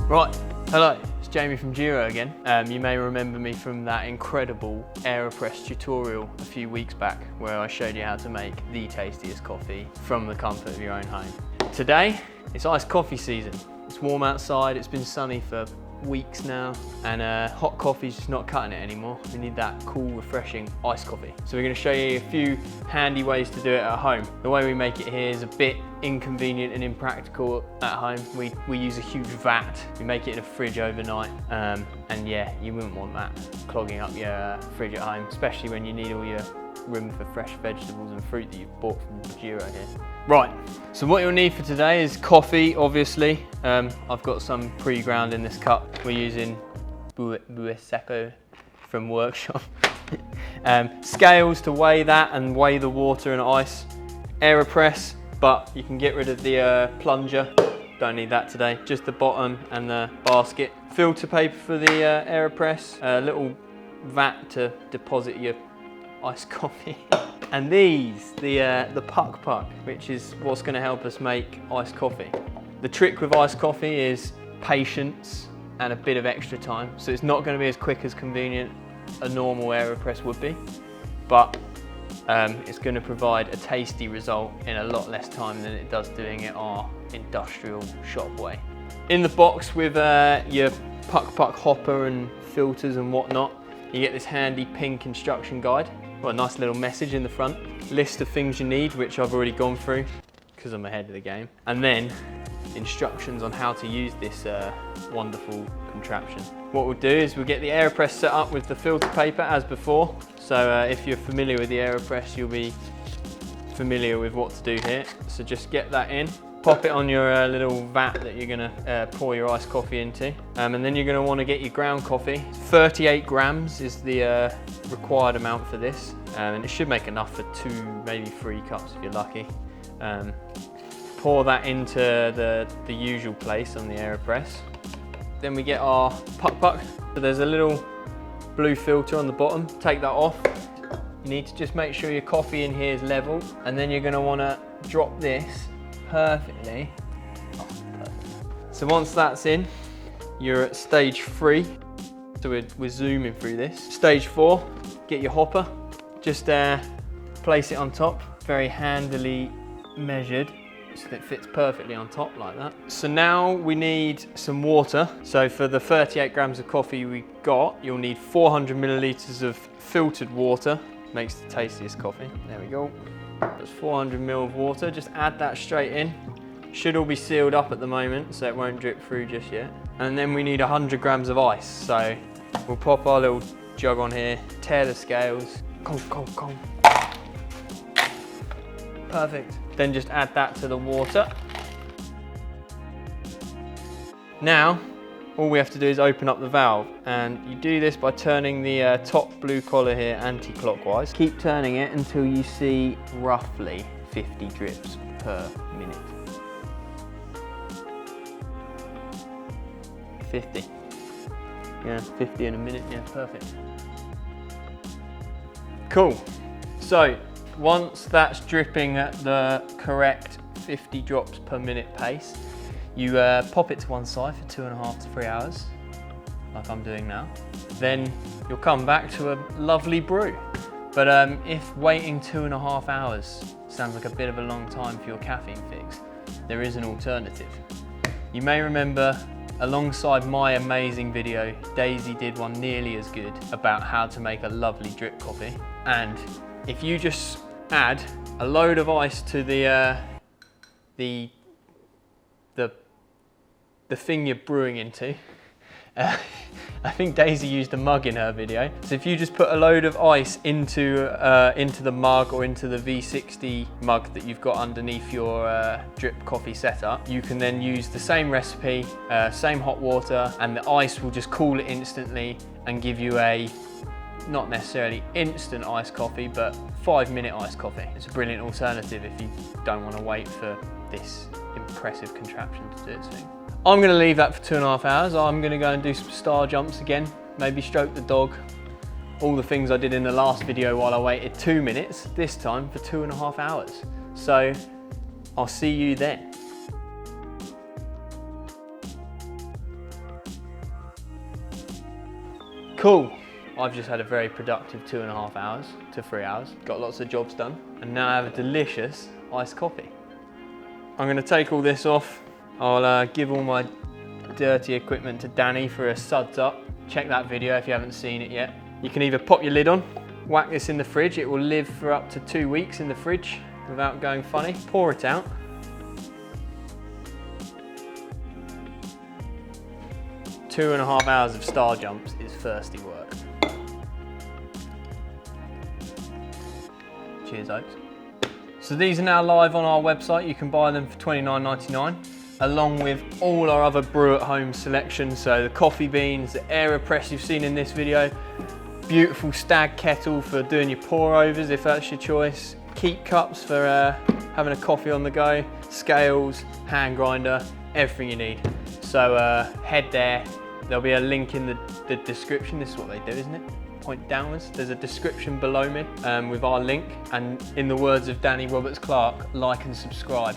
Right, hello, it's Jamie from Brew again. You may remember me from that incredible AeroPress tutorial a few weeks back where I showed you how to make the tastiest coffee from the comfort of your own home. Today, it's iced coffee season. It's warm outside, it's been sunny for weeks now, and hot coffee's just not cutting it anymore. We need that cool, refreshing iced coffee. So we're going to show you a few handy ways to do it at home. The way we make it here is a bit inconvenient and impractical at home. We use a huge vat. We make it in a fridge overnight, and yeah, you wouldn't want that clogging up your fridge at home, especially when you need all your room for fresh vegetables and fruit that you've bought from Brew here. Right, so what you'll need for today is coffee, obviously. I've got some pre-ground in this cup. We're using Brew Secco from Workshop. Scales to weigh that and weigh the water and ice. AeroPress, but you can get rid of the plunger. Don't need that today, just the bottom and the basket. Filter paper for the AeroPress, a little vat to deposit your iced coffee. And these, the puck, which is what's going to help us make iced coffee. The trick with iced coffee is patience and a bit of extra time. So it's not going to be as quick as convenient a normal AeroPress would be, but it's going to provide a tasty result in a lot less time than it does doing it our industrial shop way. In the box with your puck hopper and filters and whatnot, you get this handy pink instruction guide. Got a nice little message in the front, list of things you need, which I've already gone through because I'm ahead of the game, and then instructions on how to use this wonderful contraption. What we'll do is we'll get the AeroPress set up with the filter paper as before. So if you're familiar with the AeroPress, you'll be familiar with what to do here. So just get that in, pop it on your little vat that you're gonna pour your iced coffee into. And then you're gonna wanna get your ground coffee. 38 grams is the required amount for this. And it should make enough for 2, maybe 3 cups if you're lucky. Pour that into the usual place on the AeroPress. Then we get our puck. So there's a little blue filter on the bottom. Take that off. You need to just make sure your coffee in here is level. And then you're gonna wanna drop this perfectly. Oh, perfect. So once that's in, you're at stage 3. So we're zooming through this. Stage 4, get your hopper. Just place it on top, very handily measured, so that it fits perfectly on top like that. So now we need some water. So for the 38 grams of coffee we got, you'll need 400 milliliters of filtered water. Makes the tastiest coffee. There we go. That's 400 ml of water. Just add that straight in. Should all be sealed up at the moment, so it won't drip through just yet. And then we need 100 grams of ice. So we'll pop our little jug on here, tear the scales. Cold. Perfect. Then just add that to the water. Now, all we have to do is open up the valve, and you do this by turning the top blue collar here anti-clockwise. Keep turning it until you see roughly 50 drips per minute. 50. Yeah, 50 in a minute, yeah, perfect. Cool. So, once that's dripping at the correct 50 drops per minute pace, you pop it to one side for 2.5 to 3 hours, like I'm doing now. Then you'll come back to a lovely brew. But if waiting 2.5 hours sounds like a bit of a long time for your caffeine fix, there is an alternative. You may remember alongside my amazing video, Daisy did one nearly as good about how to make a lovely drip coffee. And if you just add a load of ice to the thing you're brewing into. I think Daisy used a mug in her video. So if you just put a load of ice into the mug or into the V60 mug that you've got underneath your drip coffee setup, you can then use the same recipe, same hot water, and the ice will just cool it instantly and give you a not necessarily instant iced coffee, but 5-minute iced coffee. It's a brilliant alternative if you don't want to wait for this impressive contraption to do its thing. I'm going to leave that for 2.5 hours. I'm going to go and do some star jumps again, maybe stroke the dog. All the things I did in the last video while I waited 2 minutes, this time for 2.5 hours. So I'll see you then. Cool. I've just had a very productive 2.5 hours to 3 hours. Got lots of jobs done. And now I have a delicious iced coffee. I'm gonna take all this off. I'll give all my dirty equipment to Danny for a suds up. Check that video if you haven't seen it yet. You can either pop your lid on, whack this in the fridge. It will live for up to 2 weeks in the fridge without going funny. Pour it out. Two and a half hours of star jumps is thirsty work. Cheers, Oaks. So these are now live on our website. You can buy them for $29.99, along with all our other brew at home selections. So the coffee beans, the AeroPress you've seen in this video, beautiful stag kettle for doing your pour overs if that's your choice, keep cups for having a coffee on the go, scales, hand grinder, everything you need. So head there. There'll be a link in the description. This is what they do, isn't it? Point downwards. There's a description below me with our link, and in the words of Danny Roberts Clark, like and subscribe.